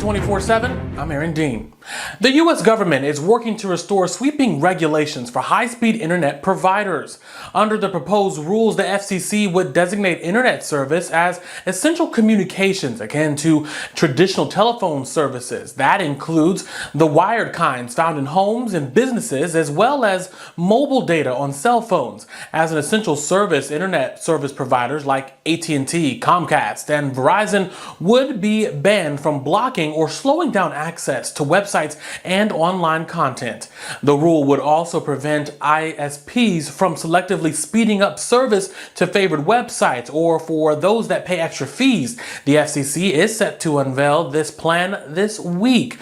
24/7, I'm Aaron Dean. The U.S. government is working to restore sweeping regulations for high-speed internet providers. Under the proposed rules, the FCC would designate internet service as essential communications akin to traditional telephone services. That includes the wired kinds found in homes and businesses, as well as mobile data on cell phones. As an essential service, internet service providers like at&t, Comcast, and Verizon would be banned from blocking or slowing down access to websites and online content. The rule would also prevent ISPs from selectively speeding up service to favored websites or for those that pay extra fees. The FCC is set to unveil this plan this week.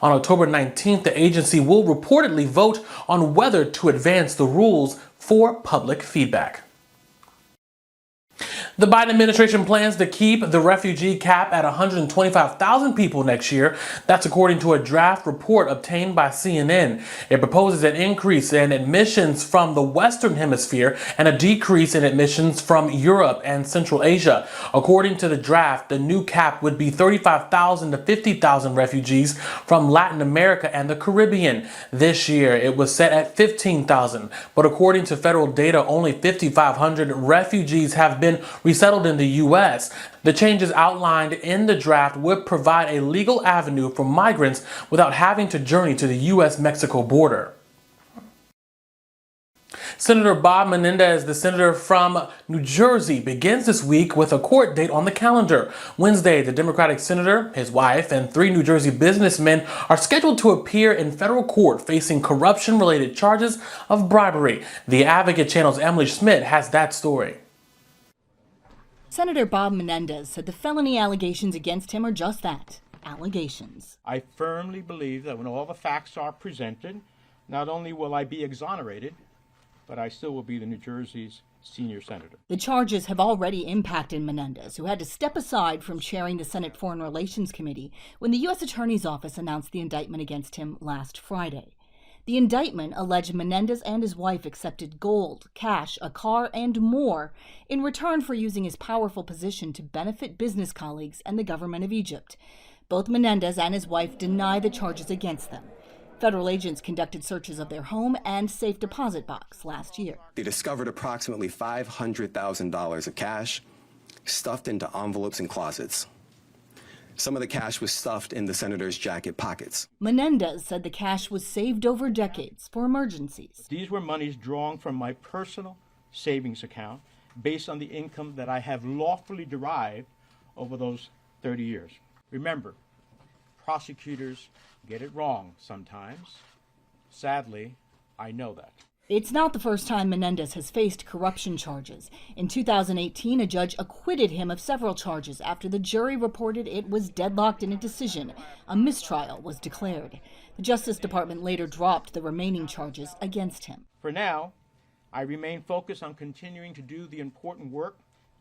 On October 19th, the agency will reportedly vote on whether to advance the rules for public feedback. The Biden administration plans to keep the refugee cap at 125,000 people next year. That's according to a draft report obtained by CNN. It proposes an increase in admissions from the Western Hemisphere and a decrease in admissions from Europe and Central Asia. According to the draft, the new cap would be 35,000 to 50,000 refugees from Latin America and the Caribbean. This year, it was set at 15,000. But according to federal data, only 5,500 refugees have been resettled in the U.S. The changes outlined in the draft would provide a legal avenue for migrants without having to journey to the U.S.-Mexico border. Senator Bob Menendez, the senator from New Jersey, begins this week with a court date on the calendar. Wednesday, the Democratic senator, his wife, and 3 New Jersey businessmen are scheduled to appear in federal court facing corruption-related charges of bribery. The Advocate Channel's Emily Schmidt has that story. Senator Bob Menendez said the felony allegations against him are just that, allegations. I firmly believe that when all the facts are presented, not only will I be exonerated, but I still will be the New Jersey's senior senator. The charges have already impacted Menendez, who had to step aside from chairing the Senate Foreign Relations Committee when the U.S. Attorney's Office announced the indictment against him last Friday. The indictment alleged Menendez and his wife accepted gold, cash, a car, and more in return for using his powerful position to benefit business colleagues and the government of Egypt. Both Menendez and his wife deny the charges against them. Federal agents conducted searches of their home and safe deposit box last year. They discovered approximately $500,000 of cash stuffed into envelopes and closets. Some of the cash was stuffed in the senator's jacket pockets. Menendez said the cash was saved over decades for emergencies. These were monies drawn from my personal savings account based on the income that I have lawfully derived over those 30 years. Remember, prosecutors get it wrong sometimes. Sadly, I know that. It's not the first time Menendez has faced corruption charges. In 2018, a judge acquitted him of several charges after the jury reported it was deadlocked in a decision. A mistrial was declared. The Justice Department later dropped the remaining charges against him. For now, I remain focused on continuing to do the important work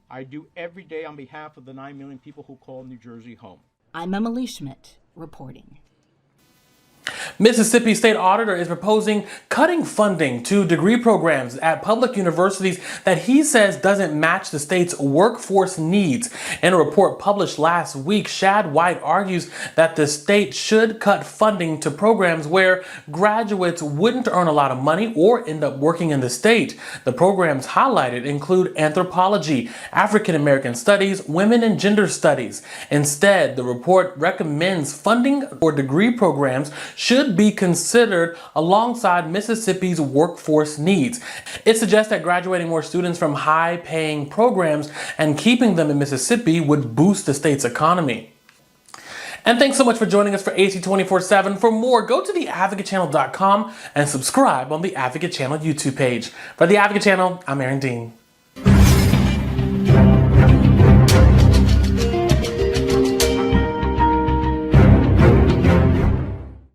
I do every day on behalf of the 9 million people who call New Jersey home. I'm Emily Schmidt, reporting. Mississippi State Auditor is proposing cutting funding to degree programs at public universities that he says doesn't match the state's workforce needs. In a report published last week, Shad White argues that the state should cut funding to programs where graduates wouldn't earn a lot of money or end up working in the state. The programs highlighted include anthropology, African American studies, women and gender studies. Instead, the report recommends funding for degree programs should be considered alongside Mississippi's workforce needs. It suggests that graduating more students from high-paying programs and keeping them in Mississippi would boost the state's economy. And thanks so much for joining us for AC 24/7. For more, go to theadvocatechannel.com and subscribe on the Advocate Channel YouTube page. For the Advocate Channel, I'm Aaron Dean.